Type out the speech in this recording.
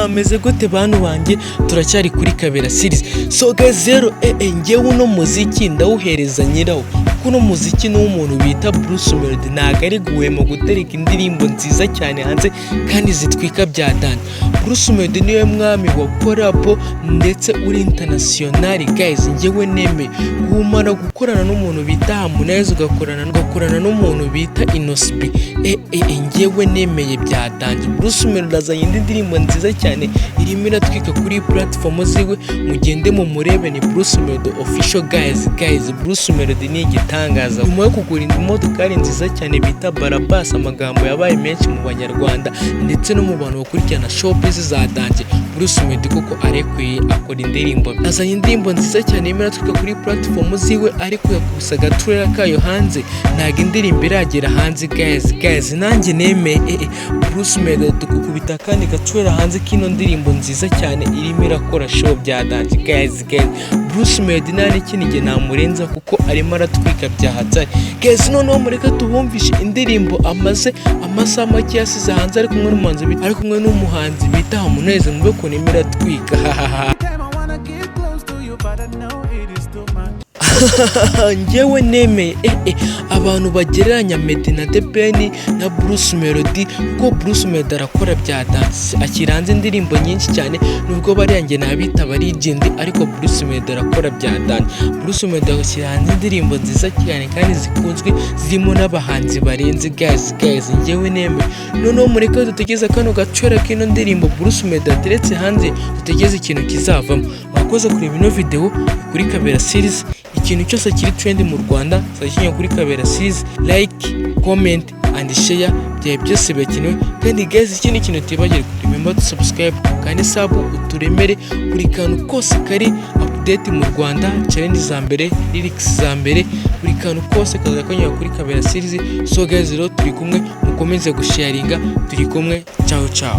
Meze gute bantu banjye, turacyari kuri Kabera Series. So guys rero ngewe uno muziki ndawuhereza nyirawo. Kuno muziki n'umuntu bita Melodie ntago ari guhema gutereka indirimbo nziza cyane hanze kandi zitwika bya dani. Melodie niwe mwami wa collabo ndetse uri international guys. Ngewe neme kumara gukorana n'umuntu bita Harmonize ugakorana n'umuntu bita Inosbi. Ngewe nemeye bya dani. Melodie azanye indirimbo nziza cyane irimo iratwika kuri platform ziwe, mugende mu murebe ni Melodie official guys. Melodie ni igitangaza. Nyuma yo kugura imodokari nziza cyane bita Barabas, amagambo yabaye menshi mu banyarwanda ndetse no mu bantu bakurikirana showbiz za danje. Melodie kuko arekwiye akora indirimbo, azanye indirimbo nziza cyane irimo iratwika kuri platform ziwe, ariko yakubisa gatrailer kayo hanze, ntago indirimbo iragera hanze guys. Nanjye neme Melodie tukubita kandi gatrailer hanze kino ndirimbo nziza cyane irimo irakora show bya danje guys. Melodie nta n'ikinige namurenza kuko arimo aratwika bya hatari guys. Noneho mureka tubumvishe indirimbo amaze amasaha make yasize hanze ari kumwe n'umuhanzi bita Harmonize, mube ko nimo iratwika. Ngewe nemeye abantu bagereranya Melodie na The Ben na Melodie, kuko Melodie arakora bya dance, akiranze indirimbo nyinshi cyane, nubwo bariyange nabita legend, ariko Melodie arakora bya dance. Melodie akiranze indirimbo nziza cyane kandi zikunzwe zirimo n'abahanzi barenze guys. Ngewe nemeye. Noneho mureka dutegeze kano gacora kino ndirimbo Melodie ateretse hanze, dutegeze ikintu kizavamo. Wakoze kureba ino video kuri Kabera Series. Ikintu cyose kiri trend mu Rwanda sakinya kuri Kabera Series, like, comment and share, bya byose bikenewe. Kandi guys, ikindi kintu tibagire remember to subscribe kandi uturemere buri kantu kose kari update mu Rwanda, challenge za mbere, lyrics za mbere, buri kantu kose kazakanyura kuri Kabera Series. So guys rero turi kumwe, mukomeze gusharinga, turi kumwe. Ciao.